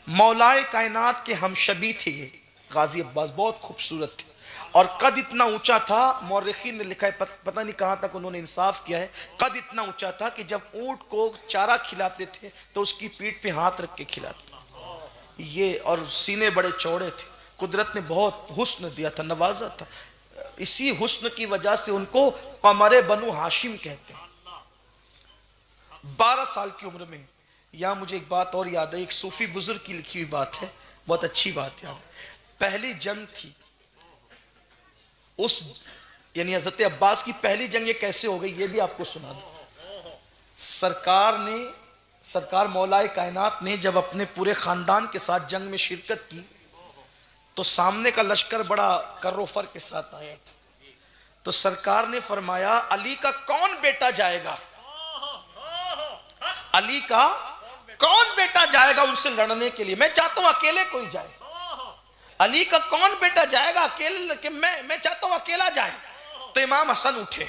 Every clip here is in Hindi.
मौलाए कायनात के हमशबी थे ये गाजी अब्बास, बहुत खूबसूरत थे। और कद इतना ऊंचा था, मौरखीन ने लिखा है, पता नहीं कहां तक उन्होंने इंसाफ किया है, कद इतना ऊंचा था कि जब ऊंट को चारा खिलाते थे तो उसकी पीठ पे हाथ रख के खिलाते ये, और सीने बड़े चौड़े थे। कुदरत ने बहुत हुस्न दिया था, नवाजा था। इसी हुस्न की वजह से उनको कमरे बनु हाशिम कहते हैं। 12 साल की उम्र में, यहां मुझे एक बात और याद है, एक सूफी बुजुर्ग की लिखी हुई बात है, बहुत अच्छी बात याद है। पहली जंग थी उस, यानी हजरत अब्बास की पहली जंग ये कैसे हो गई ये भी आपको सुना दो। सरकार मौलाए कायनात ने जब अपने पूरे खानदान के साथ जंग में शिरकत की तो सामने का लश्कर बड़ा कर्रोफर के साथ आया था। तो सरकार ने फरमाया, अली का कौन बेटा जाएगा, अली का कौन बेटा जाएगा उनसे लड़ने के लिए, मैं चाहता हूं अकेले कोई जाए। अली का कौन बेटा जाएगा अकेले, कि मैं चाहता हूं अकेला जाए। तो इमाम हसन उठे,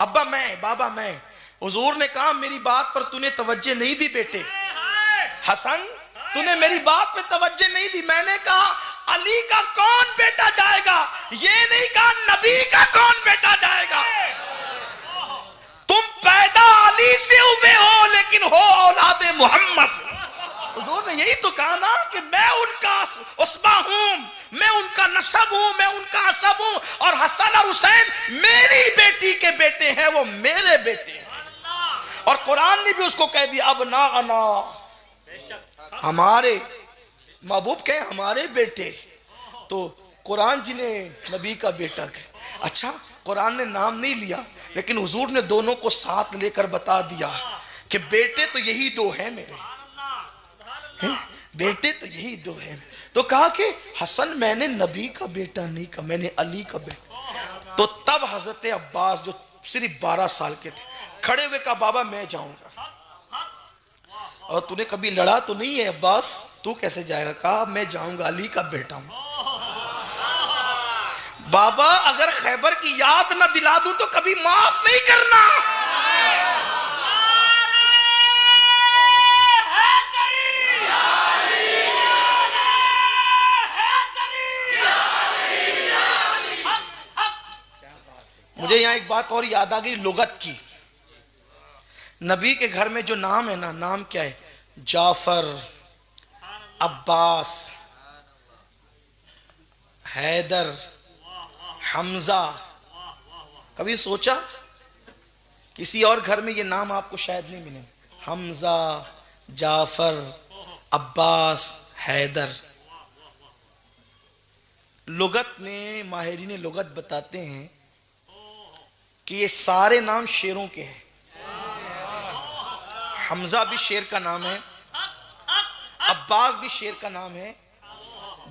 अब्बा मैं, बाबा मैं। हुजूर ने कहा, मेरी बात पर तूने तवज्जो नहीं दी बेटे, हसन तूने मेरी बात पे तवज्जो नहीं दी। मैंने कहा अली का कौन बेटा जाएगा, ये नहीं कहा नबी का कौन बेटा जाएगा। तुम पैदा अली से हुए हो लेकिन हो औलादे मोहम्मद। हुजूर ने यही तो कहा ना कि मैं उनका उस्मा हूं, मैं उनका नसब हूं, मैं उनका असब हूं, और हसन और हुसैन मेरी बेटी के बेटे हैं, वो मेरे बेटे हैं। और कुरान ने भी उसको कह दिया, अब ना अना, हमारे महबूब के हमारे बेटे। तो कुरान जिन्हें नबी का बेटा कहे। अच्छा, कुरान ने नाम नहीं लिया, लेकिन हुजूर ने दोनों को साथ लेकर बता दिया कि बेटे तो यही दो हैं मेरे, बेटे तो यही दो हैं। तो कहा कि हसन मैंने नबी का बेटा नहीं कहा, मैंने अली का बेटा। तो तब हजरत अब्बास जो सिर्फ 12 साल के थे, खड़े हुए कहा, बाबा मैं जाऊंगा। और तूने कभी लड़ा तो नहीं है अब्बास, तू कैसे जाएगा? कहा मैं जाऊंगा, अली का बेटा हूं। बाबा अगर खैबर की याद ना दिला दूं तो कभी माफ नहीं करना। मुझे यहां एक बात और याद आ गई लुगत की। नबी के घर में जो नाम है ना, नाम क्या है? जाफर, अब्बास, हैदर, हमजा। कभी सोचा किसी और घर में ये नाम आपको शायद नहीं मिले? हमजा, जाफर, अब्बास, हैदर। लुगत में माहिरीन लुगत बताते हैं कि ये सारे नाम शेरों के हैं। हमजा भी शेर का नाम है, अब्बास भी शेर का नाम है,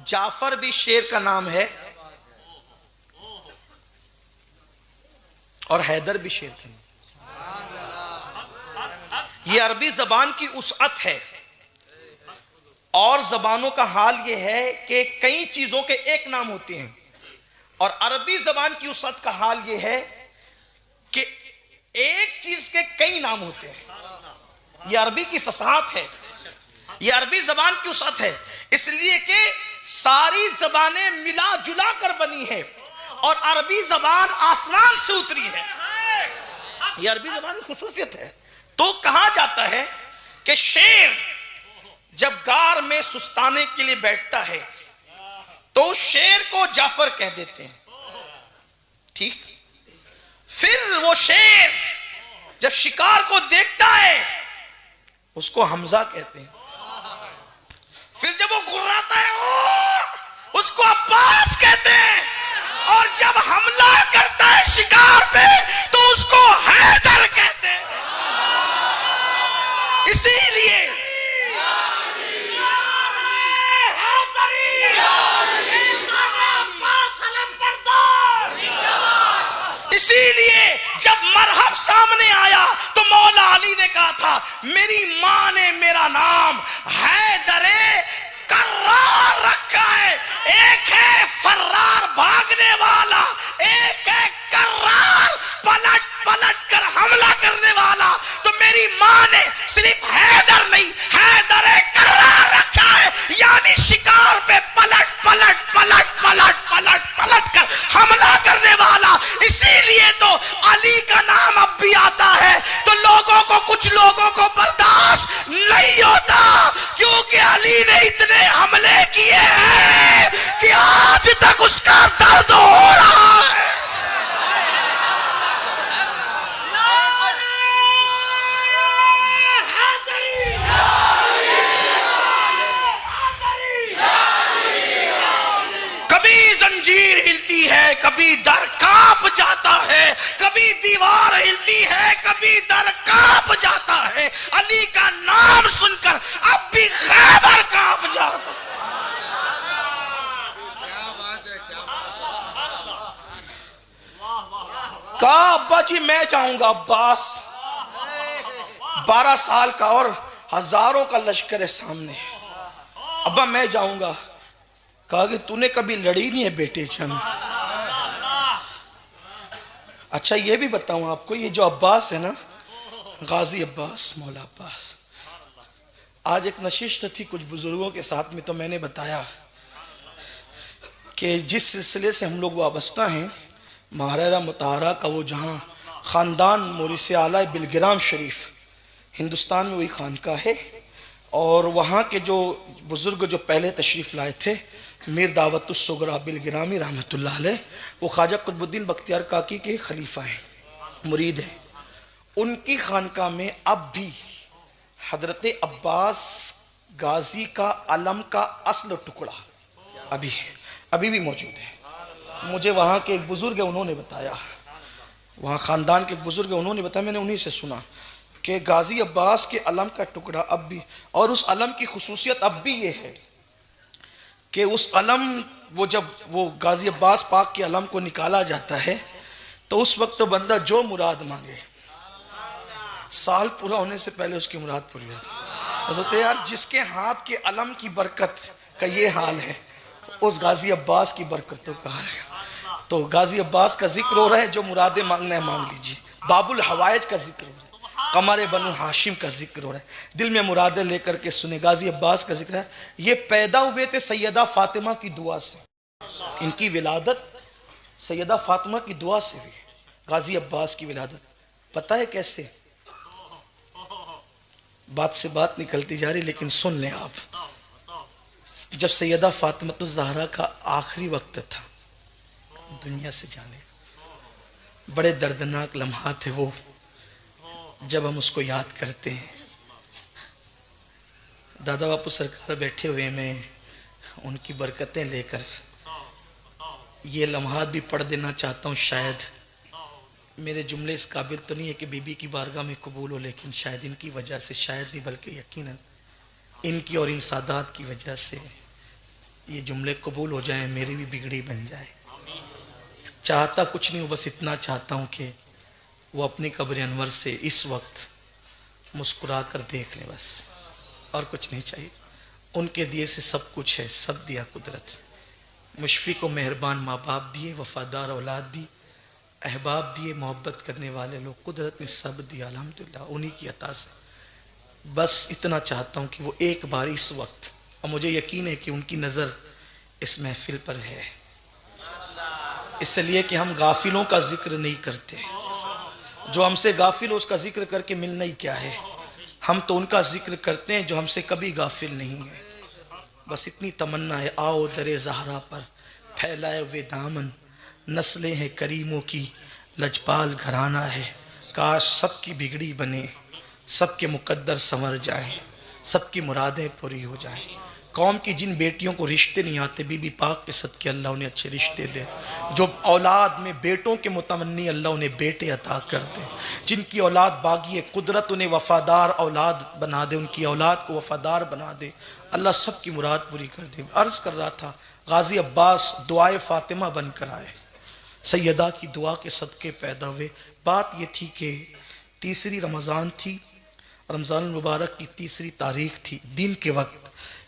जाफर भी शेर का नाम है, और हैदर भी शेर का नाम। ये अरबी जबान की उसअत है। और जबानों का हाल ये है कि कई चीजों के एक नाम होते हैं, और अरबी जबान की उसअत का हाल ये है कि एक चीज के कई नाम होते हैं। ये अरबी की फसाहत है, ये अरबी जबान की उसअत है, इसलिए कि सारी जबानें मिला जुला कर बनी है, और अरबी जबान आसमान से उतरी है। ये अरबी जबान की खुसूसियत है। तो कहा जाता है कि शेर जब गार में सुस्ताने के लिए बैठता है तो शेर को जाफर कह देते हैं, ठीक। फिर वो शेर जब शिकार को देखता है उसको हमजा कहते हैं। फिर जब वो गुर्राता है उसको अब्बास कहते हैं, और जब हमला करता है शिकार पे तो उसको हैदर कहते हैं। इसीलिए जब मरहब सामने आया तो मौला अली ने कहा था, मेरी मां ने मेरा नाम हैदरे कर्रार रखा है। एक है फर्रार भागने वाला, एक है कर्रार पलट पलट कर हमला करने वाला। तो मेरी मां ने सिर्फ हैदर नहीं, हैदरे कर्रार रखा है। अली ने इतने हमले किए हैं कि आज तक उसका दर्द हो रहा है। कभी जंजीर हिलती है, कभी दर कांप जाता है, कभी दीवार हिलती है, कभी दर कांप जाता है। अली का नाम सुनकर अब भी खैबर कांप जाता है। कहा अब्बा जी मैं जाऊंगा। अब्बास 12 साल का और हजारों का लश्कर है सामने। अब्बा मैं जाऊंगा। कहा कि तूने कभी लड़ी नहीं है बेटे जंग। अच्छा ये भी बताऊं आपको, ये जो अब्बास है ना, गाजी अब्बास, मौला अब्बास, आज एक नशिस्त थी कुछ बुजुर्गों के साथ में, तो मैंने बताया कि जिस सिलसिले से हम लोग वाबस्ता हैं, महाराजा मुताहरा का वो जहाँ ख़ानदान मोरिस आला बिलग्राम शरीफ, हिंदुस्तान में वही खानका है। और वहाँ के जो बुज़ुर्ग जो पहले तशरीफ़ लाए थे, मीर दावतुस्सुगरा बिलग्रामी रहमतुल्लाह अलैह, वो ख्वाजा कुतुबुद्दीन बख्तियार काकी के खलीफा हैं, मुरीद हैं। उनकी खानका में अब भी हजरत अब्बास गाजी का अलम का असल टुकड़ा अभी भी मौजूद है। मुझे वहाँ के एक बुज़ुर्ग है, उन्होंने बताया, वहाँ ख़ानदान के एक बुज़ुर्ग है, उन्होंने बताया, मैंने उन्हीं से सुना कि गाजी अब्बास के अलम का टुकड़ा अब भी, और उस अलम की खुसूसियत अब भी ये है कि उस अलम, वो जब वो गाजी अब्बास पाक के अलम को निकाला जाता है तो उस वक्त तो बंदा जो मुराद मांगे, साल पूरा होने से पहले उसकी मुराद पूरी होती है। हज़रत यार जिसके हाथ के अलम की बरकत का ये हाल है, उस गाजी अब्बास की बरकतों का हाल है। तो गाजी अब्बास का जिक्र हो रहा है, जो मुरादें मांगना है मांग लीजिए। बाबुल हवाइज का जिक्र हो रहा है, कमर बनु हाशिम का जिक्र हो रहा है, दिल में मुरादें लेकर के सुने। गाजी अब्बास का जिक्र है, ये पैदा हुए थे सैयदा फातिमा की दुआ से, इनकी विलादत सैयदा फातिमा की दुआ से हुई। गाजी अब्बास की विलादत पता है कैसे? बात से बात निकलती जा रही, लेकिन सुन लें आप। जब सैयदा फातिमा ज़हरा का आखिरी वक्त था दुनिया से जाने का, बड़े दर्दनाक लम्हा थे वो, जब हम उसको याद करते हैं। दादा बापू सरकार बैठे हुए, मैं उनकी बरकतें लेकर ये लम्हात भी पढ़ देना चाहता हूँ। शायद मेरे जुमले इस काबिल तो नहीं है कि बीबी की बारगाह में कबूल हो, लेकिन शायद इनकी वजह से, शायद नहीं बल्कि यकीनन इनकी और इन सादात की वजह से ये जुमले कबूल हो जाएं, मेरी भी बिगड़ी बन जाए। चाहता कुछ नहीं हूँ, बस इतना चाहता हूँ कि वो अपनी कब्र अनवर से इस वक्त मुस्कुरा कर देख लें, बस, और कुछ नहीं चाहिए। उनके दिए से सब कुछ है, सब दिया कुदरत। मुशफ़िक़ व मेहरबान माँ बाप दिए, वफ़ादार औलाद दी, अहबाब दिए, मोहब्बत करने वाले लोग, कुदरत ने सब दिया अल्हम्दुलिल्लाह, उन्हीं की अता से। बस इतना चाहता हूँ कि वो एक बार इस वक्त, और मुझे यकीन है कि उनकी नज़र इस महफिल पर है, इसलिए कि हम गाफिलों का जिक्र नहीं करते। जो हमसे गाफिल हो उसका जिक्र करके मिलना ही क्या है। हम तो उनका जिक्र करते हैं जो हमसे कभी गाफिल नहीं है। बस इतनी तमन्ना है, आओ दरे ज़हरा पर फैलाए वे दामन, नस्लें हैं करीमों की लजपाल घराना है। काश सबकी बिगड़ी बने, सबके मुकद्दर संवर जाएं, सबकी मुरादें पूरी हो जाएं। कौम की जिन बेटियों को रिश्ते नहीं आते, बीबी पाक के सदके अल्लाह उन्हें अच्छे रिश्ते दे। जो औलाद में बेटों के मुतमन्नी, अल्लाह उन्हें बेटे अता कर दे। जिनकी औलाद बागी है, कुदरत उन्हें वफ़ादार औलाद बना दे, उनकी औलाद को वफ़ादार बना दे। अल्लाह सब की मुराद पूरी कर दे। अर्ज़ कर रहा था, गाजी अब्बास दुआए फ़ातिमा बन कर आए, सैयदा की दुआ के सदके पैदा हुए। बात ये थी कि तीसरी रमज़ान थी, रमज़ान मुबारक की तीसरी तारीख थी। दिन के वक्त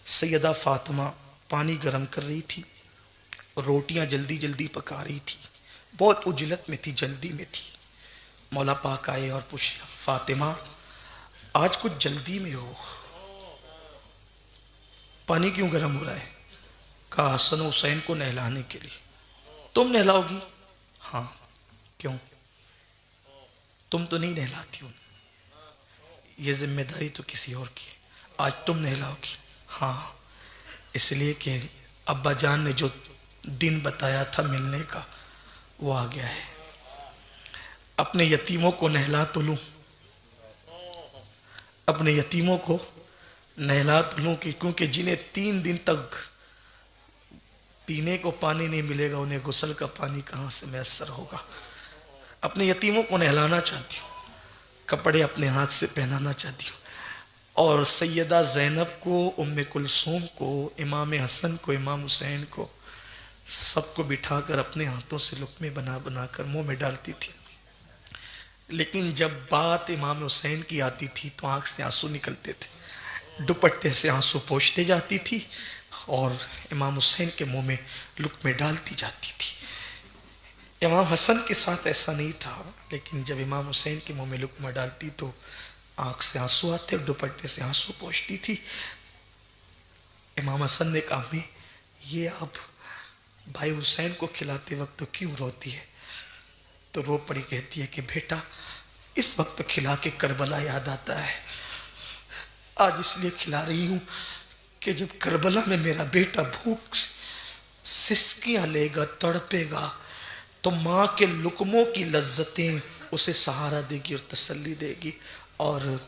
सैयदा फ़ातिमा पानी गर्म कर रही थी और रोटियां जल्दी जल्दी पका रही थी, बहुत उजलत में थी, जल्दी में थी। मौला पाक आए और पूछा, फ़ातिमा आज कुछ जल्दी में हो, पानी क्यों गर्म हो रहा है? कहा हसन हुसैन को नहलाने के लिए। तुम नहलाओगी? हाँ। क्यों? तुम तो नहीं नहलाती हो, ये जिम्मेदारी तो किसी और की, आज तुम नहलाओगी। हाँ, इसलिए कि अब्बा जान ने जो दिन बताया था मिलने का वो आ गया है। अपने यतीमों को नहला तो लूं, अपने यतीमों को नहला तो लूं, क्योंकि जिन्हें 3 दिन तक पीने को पानी नहीं मिलेगा उन्हें गुस्ल का पानी कहाँ से मैसर होगा। अपने यतीमों को नहलाना चाहती हूँ, कपड़े अपने हाथ से पहनाना चाहती हूँ। और सैयदा ज़ैनब को, उम्मे कुलसूम को, इमाम हसन को, इमाम हुसैन को, सबको बिठाकर अपने हाथों से लुक़्मे बना बना कर मुँह में डालती थी। लेकिन जब बात इमाम हुसैन की आती थी तो आँख से आंसू निकलते थे, दुपट्टे से आंसू पोंछते जाती थी और इमाम हुसैन के मुंह में लुक़्मे डालती जाती थी। इमाम हसन के साथ ऐसा नहीं था, लेकिन जब इमाम हुसैन के मुंह में लुक़्मा डालती तो आँख से आंसू आते और दुपट्टे से आंसू पोंछती थी। इमाम हसन ने कहा, मैं ये अब भाई हुसैन को खिलाते वक्त तो क्यों रोती है? तो रो पड़ी, कहती है कि बेटा इस वक्त खिला के करबला याद आता है। आज इसलिए खिला रही हूं कि जब करबला में मेरा बेटा भूख सिसकियां लेगा, तड़पेगा, तो माँ के लुकमों की लज्जतें उसे सहारा देगी और तसल्ली देगी, और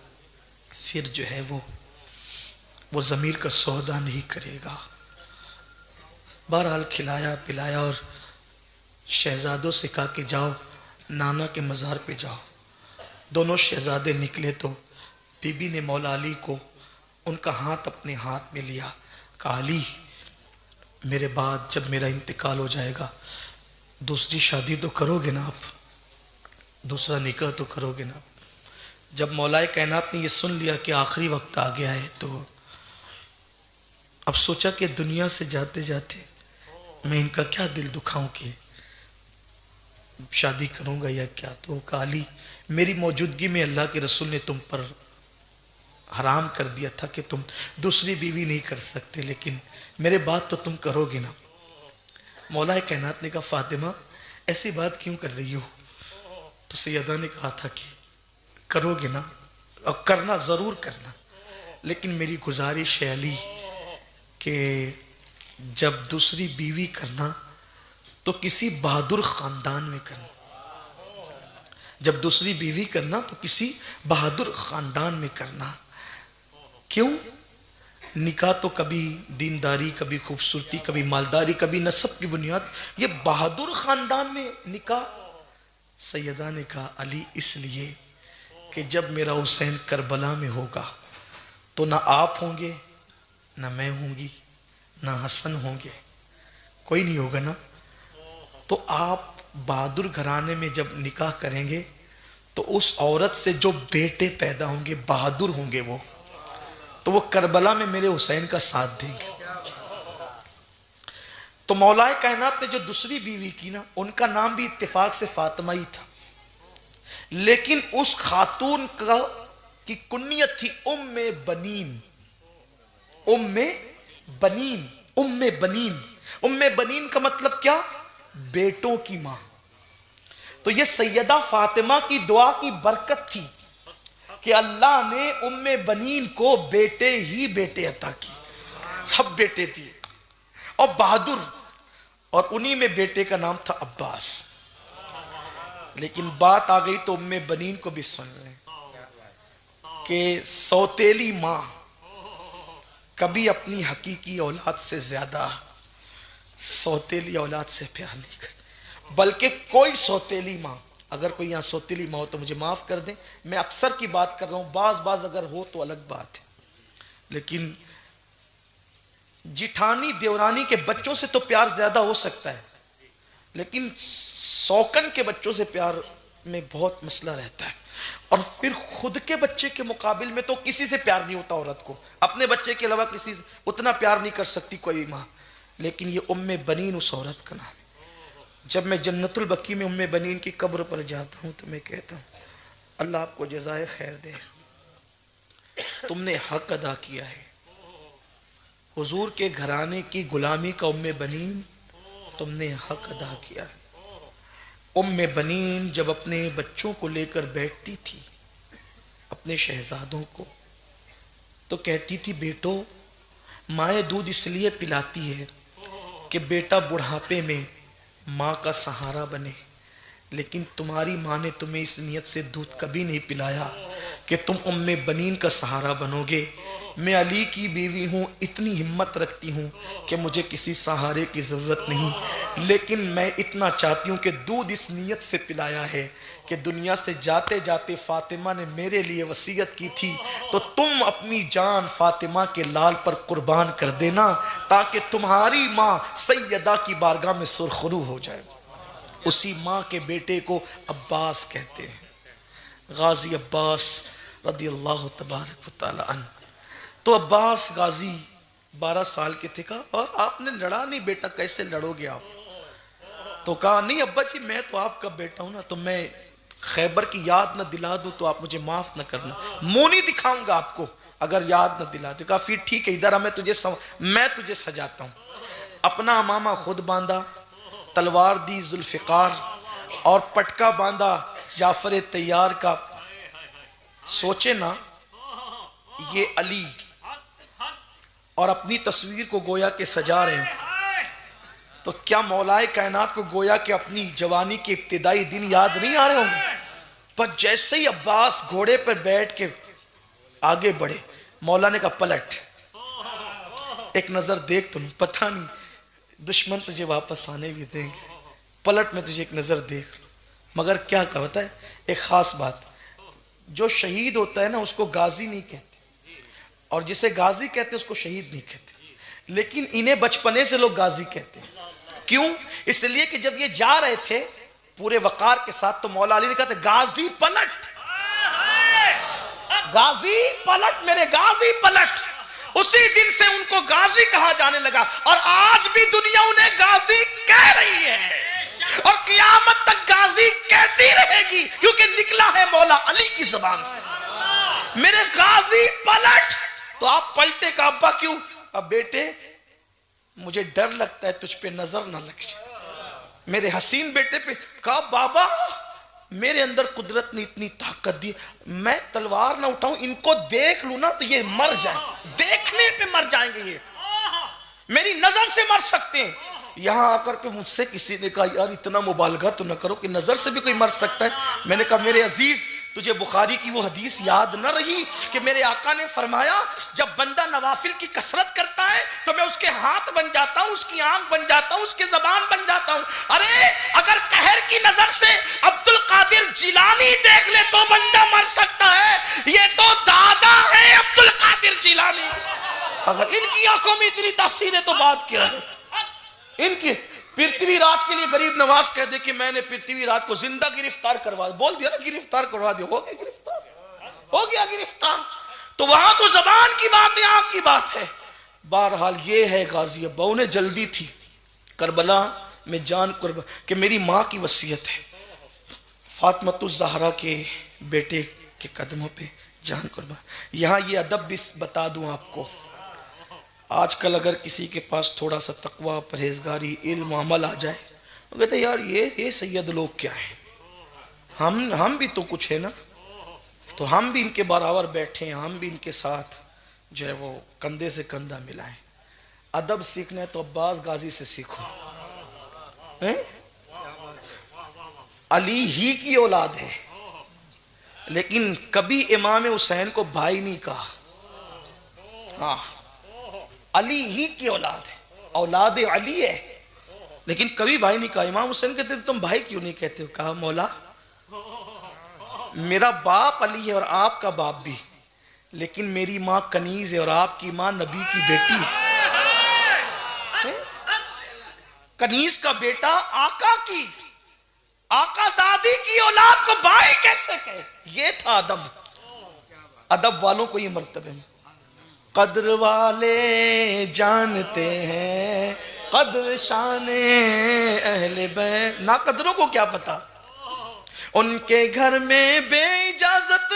फिर जो है वो ज़मीर का सौदा नहीं करेगा। बहरहाल खिलाया पिलाया और शहजादों से कहा कि जाओ नाना के मज़ार पे जाओ। दोनों शहजादे निकले तो बीबी ने मौला अली को उनका हाथ अपने हाथ में लिया, कहा अली मेरे बाद जब मेरा इंतकाल हो जाएगा दूसरी शादी तो करोगे ना आप, दूसरा निकाह तो करोगे ना। जब मौलाए कायनात ने ये सुन लिया कि आखिरी वक्त आ गया है तो अब सोचा कि दुनिया से जाते जाते मैं इनका क्या दिल दुखाऊं कि शादी करूंगा या क्या। तो काली मेरी मौजूदगी में अल्लाह के रसूल ने तुम पर हराम कर दिया था कि तुम दूसरी बीवी नहीं कर सकते, लेकिन मेरे बाद तो तुम करोगे ना। मौलाए कायनात ने कहा फातिमा ऐसी बात क्यों कर रही हो? तो सैयदा ने कहा था कि करोगे ना, और करना ज़रूर करना, लेकिन मेरी गुजारिश है अली कि जब दूसरी बीवी करना तो किसी बहादुर ख़ानदान में करना। जब दूसरी बीवी करना तो किसी बहादुर ख़ानदान में करना। क्यों? निकाह तो कभी दीनदारी, कभी खूबसूरती, कभी मालदारी, कभी नस्ब की बुनियाद, ये बहादुर ख़ानदान में निकाह। सैयदा ने कहा अली इसलिए कि जब मेरा हुसैन करबला में होगा तो ना आप होंगे, ना मैं होंगी, ना हसन होंगे, कोई नहीं होगा ना। तो आप बहादुर घराने में जब निकाह करेंगे तो उस औरत से जो बेटे पैदा होंगे बहादुर होंगे वो, तो वो करबला में मेरे हुसैन का साथ देंगे। तो मौलाए कायनात ने जो दूसरी बीवी की ना, उनका नाम भी इत्तेफाक से फातिमा ही था, लेकिन उस खातून का की कुन्नियत थी उम्मे बनीन। उम्मे बनीन, उम्मे बनीन, उम्मे बनीन का मतलब क्या? बेटों की मां। तो ये सैयदा फातिमा की दुआ की बरकत थी कि अल्लाह ने उम्मे बनीन को बेटे ही बेटे अता की, सब बेटे दिए और बहादुर, और उन्हीं में बेटे का नाम था अब्बास। लेकिन बात आ गई तो उम्मे बनीन को भी सुन लें कि सौतेली मां कभी अपनी हकीकी औलाद से ज्यादा सौतेली औलाद से प्यार नहीं करती। बल्कि कोई सौतेली मां, अगर कोई यहाँ सौतेली मां हो तो मुझे माफ कर दें, मैं अक्सर की बात कर रहा हूं, बाज अगर हो तो अलग बात है, लेकिन जिठानी देवरानी के बच्चों से तो प्यार ज्यादा हो सकता है, लेकिन सौकन के बच्चों से प्यार में बहुत मसला रहता है। और फिर खुद के बच्चे के मुकाबिल में तो किसी से प्यार नहीं होता औरत को, अपने बच्चे के अलावा किसी से उतना प्यार नहीं कर सकती कोई माँ। लेकिन ये उम्मे बनीन उस औरत का नाम है। जब मैं जन्नतुल बकी में उम्मे बनीन की कब्र पर जाता हूँ तो मैं कहता हूँ अल्लाह आपको जज़ाए खैर दे, तुमने हक अदा किया है। हुजूर के घराने की गुलामी का उम्मे बनीन तुमने हक अदा किया है। उम्मे बनीन जब अपने बच्चों को लेकर बैठती थी, अपने शहजादों को, तो कहती थी बेटो माएँ दूध इसलिए पिलाती है कि बेटा बुढ़ापे में माँ का सहारा बने, लेकिन तुम्हारी माँ ने तुम्हें इस नियत से दूध कभी नहीं पिलाया कि तुम उम्मे बनीन का सहारा बनोगे। मैं अली की बीवी हूँ, इतनी हिम्मत रखती हूँ कि मुझे किसी सहारे की ज़रूरत नहीं, लेकिन मैं इतना चाहती हूँ कि दूध इस नियत से पिलाया है कि दुनिया से जाते जाते फातिमा ने मेरे लिए वसीयत की थी, तो तुम अपनी जान फातिमा के लाल पर कुर्बान कर देना ताकि तुम्हारी माँ सैयदा की बारगाह में सुरखरू हो जाए। उसी माँ के बेटे को अब्बास कहते हैं, गाजी अब्बास रदी अल्लाह तबारक व तआला अन्हु। तो अब्बास गाजी 12 साल के थे। कहा आपने लड़ा नहीं बेटा, कैसे लड़ोगे आप? तो कहा नहीं अब्बा जी, मैं तो आपका बेटा हूं ना, तो मैं खैबर की याद न दिला दूं तो आप मुझे माफ न करना, मुंह नहीं दिखाऊंगा आपको अगर याद न दिला दे। कहा फिर ठीक है, इधर मैं तुझे सजाता हूं। अपना अमामा खुद बांधा, तलवार दी जुल्फिकार और पटका बांधा जाफर तैयार का। सोचे ना ये अली और अपनी तस्वीर को गोया के सजा रहे हैं, तो क्या मौलाए कायनात को गोया के अपनी जवानी के इब्तिदाई दिन याद नहीं आ रहे होंगे? पर जैसे ही अब्बास घोड़े पर बैठ के आगे बढ़े, मौला ने कहा पलट, एक नजर देख, तुम पता नहीं दुश्मन तुझे वापस आने भी देंगे, पलट में तुझे एक नजर देख। मगर क्या कहता है, एक खास बात, जो शहीद होता है ना उसको गाजी नहीं कहते, और जिसे गाजी कहते उसको शहीद नहीं कहते, लेकिन इन्हें बचपने से लोग गाजी कहते हैं। क्यों? इसलिए कि जब ये जा रहे थे पूरे वकार के साथ, तो मौला अली ने कहा गाजी पलट, गाजी पलट, मेरे गाजी पलट। उसी दिन से उनको गाजी कहा जाने लगा, और आज भी दुनिया उन्हें गाजी कह रही है और क़यामत तक गाजी कहती रहेगी, क्योंकि निकला है मौला अली की जुबान से, मेरे गाजी पलट। तो आप पलटे का अब्बा क्यों? अब बेटे मुझे डर लगता है तुझ पे नजर ना लग जाए, मेरे हसीन बेटे पे। कहा बाबा मेरे अंदर कुदरत ने इतनी ताकत दी, मैं तलवार ना उठाऊं, इनको देख लूं ना तो ये मर जाएंगे, देखने पे मर जाएंगे, ये मेरी नजर से मर सकते हैं। यहां आकर के मुझसे किसी ने कहा यार इतना मुबालगा तो न करो कि नजर से भी कोई मर सकता है। मैंने कहा मेरे अजीज, तुझे बुखारी की वो हदीस याद न रही कि मेरे आका ने फरमाया जब बंदा नवाफिल की कसरत करता है तो मैं उसके हाथ बन जाता हूं, उसकी आंख बन जाता हूं, उसकी जबान बन जाता हूं। अरे अगर कहर की नजर से अब्दुल कादिर जिलानी देख ले तो बंदा मर सकता है, ये तो दादा है अब्दुल कादिर जिलानी। अगर इनकी आंखों में इतनी तासीर है तो बात क्या है इनकी। पृथ्वीराज के लिए गरीब नवाज कह दे कि मैंने पृथ्वीराज को जिंदा गिरफ्तार करवा, बोल दिया ना गिरफ्तार करवा दिया, हो गया गिरफ्तार, हो गया गिरफ्तार। तो वहां तो जबान की बात है, आंख की बात है। बहरहाल ये है गाजी अब्बा, उन्हें जल्दी थी करबला में जान कुर्बान, कि मेरी माँ की वसीयत है फातिमातुज़ ज़हरा के बेटे के कदमों पे जान कुर्बान। यहाँ ये अदब भी बता दूं आपको, आजकल अगर किसी के पास थोड़ा सा तकवा, परहेजगारी, इल्म, अमल आ जाए तो कहते यार ये सैयद लोग क्या है, हम भी तो कुछ है ना, तो हम भी इनके बराबर बैठे हैं, हम भी इनके साथ जो है वो कंधे से कंधा मिलाएं। अदब सीखना है तो अब्बास गाजी से सीखो, हैं? अली ही की औलाद है, लेकिन कभी इमाम हुसैन को भाई नहीं कहा। हाँ, अली ही की औलाद है, औलाद अली है, लेकिन कभी भाई नहीं कहा। इमाम हुसैन कहते तुम भाई क्यों नहीं कहते हो? कहा मौला मेरा बाप अली है और आपका बाप भी, लेकिन मेरी माँ कनीज है और आपकी माँ नबी की बेटी है। कनीज का बेटा आका की, आकाज़ादी की औलाद को भाई कैसे कहे? ये था अदब, अदब वालों को ये मर्तबे में। कद्र वाले जानते हैं कद्र शाने अहले बैत, ना कद्रों को क्या पता, उनके घर में बेइजाजत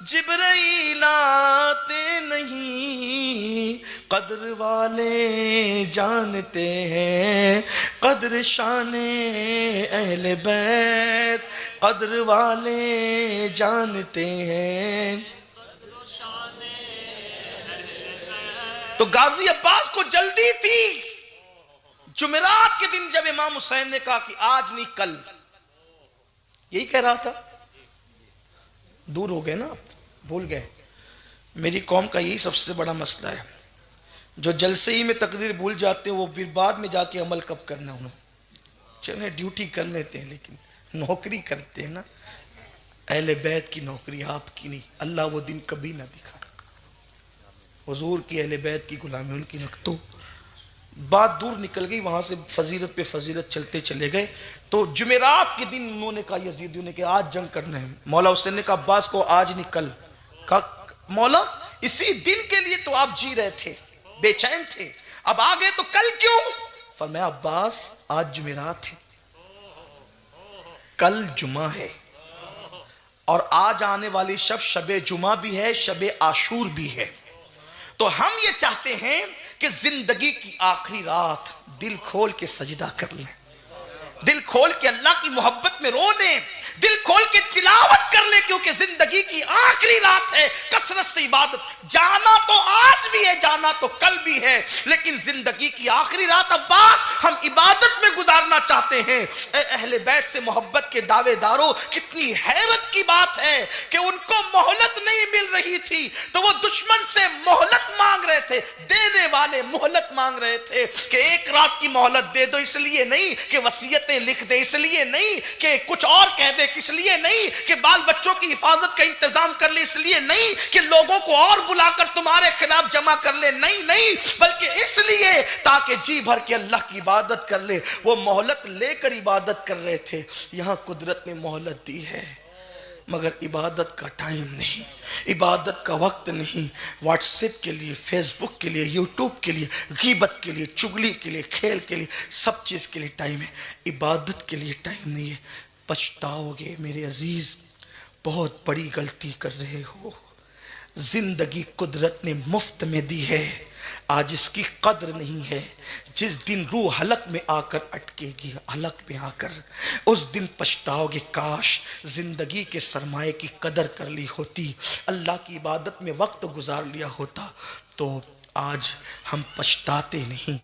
जिब्राइल आते नहीं। कद्र वाले जानते हैं कद्र शाने अहले बैत, कद्र वाले जानते हैं। तो गाजी अब्बास को जल्दी थी। जुमेरात के दिन जब इमाम हुसैन ने कहा कि आज नहीं कल, यही कह रहा था, दूर हो गए ना, भूल गए। मेरी कौम का यही सबसे बड़ा मसला है, जो जलसे ही में तकदीर भूल जाते हैं, वो फिर बाद में जाके अमल कब करना उन्हें। चले ड्यूटी कर लेते हैं लेकिन नौकरी करते हैं ना, अहले बैत की नौकरी, आपकी नहीं। अल्लाह वो दिन कभी ना दिखा, हुजूर की अहले बैत की गुलामी उनकी न। तो बात दूर निकल गई, वहां से फजीलत पे फजीलत चलते चले गए। तो जुमेरात के दिन उन्होंने कहा, यजीदियों ने कि आज जंग करना है। मौला हुसैन ने कहा अब्बास को आज नहीं कल। कहा मौला इसी दिन के लिए तो आप जी रहे थे, बेचैन थे, अब आ गए तो कल क्यों? फरमाया अब्बास आज जुमेरात है, कल जुमा है, और आज आने वाली शब शबे जुमा भी है, शबे आशूर भी है। तो हम ये चाहते हैं कि जिंदगी की आखिरी रात दिल खोल के सजदा कर लें, दिल खोल के अल्लाह की मोहब्बत में रो लें, दिल खोल के तिलावत कर ले, क्योंकि जिंदगी की आखिरी रात है। कसरत से इबादत, जाना तो आज भी है, जाना तो कल भी है, लेकिन जिंदगी की आखिरी रात अब्बास हम इबादत में गुजारना चाहते हैं। अहले बैत से मोहब्बत के दावेदारों, कितनी हैरत की बात है कि उनको मोहलत नहीं मिल रही थी तो वो दुश्मन से मोहलत मांग रहे थे, देने वाले मोहलत मांग रहे थे कि एक रात की मोहलत दे दो, इसलिए नहीं कि वसीयतें लिख दे, इसलिए नहीं कि कुछ और कह दे, इसलिए नहीं कि बाल बच्चों की हिफाजत का इंतजाम कर ले, इसलिए नहीं कि लोगों को और बुलाकर तुम्हारे खिलाफ जमा कर ले, नहीं नहीं, बल्कि इसलिए ताकि जी भर के अल्लाह की इबादत कर ले। वो मोहलत लेकर इबादत कर रहे थे। यहां कुदरत ने मोहलत दी है मगर इबादत का टाइम नहीं, इबादत का वक्त नहीं। व्हाट्सएप के लिए, फेसबुक के लिए, यूट्यूब के लिए, गीबत के लिए, चुगली के लिए, खेल के लिए, सब चीज़ के लिए टाइम है, इबादत के लिए टाइम नहीं है। पछताओगे मेरे अजीज, बहुत बड़ी गलती कर रहे हो। जिंदगी कुदरत ने मुफ्त में दी है, आज इसकी कद्र नहीं है। जिस दिन रूह हलक में आकर अटकेगी, हलक में आकर, उस दिन पछताओगे, काश जिंदगी के सरमाए की कदर कर ली होती, अल्लाह की इबादत में वक्त गुजार लिया होता। तो आज हम पछताते नहीं।